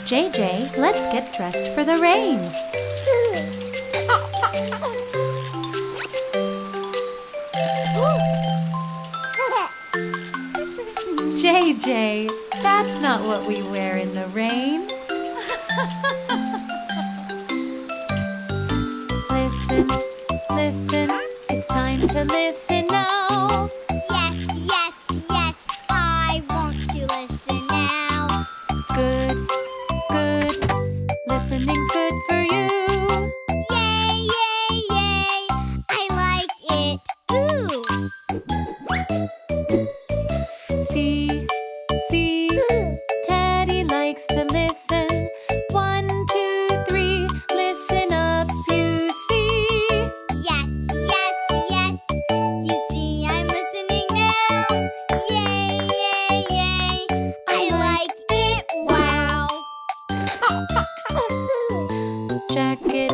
JJ, let's get dressed for the rain. JJ, that's not what we wear in the rain. Listen, listen, it's time to listen now. Yes, yes, yes, I want to listen now. Good, good, listening's good for you. Yay, yay, yay, I like it. Ooh. See, see, Teddy likes to listen. 1, 2, 3, listen up, you see. Yes, yes, yes, you see I'm listening now. Yay, yay, yay, I like it. Wow. Jacket,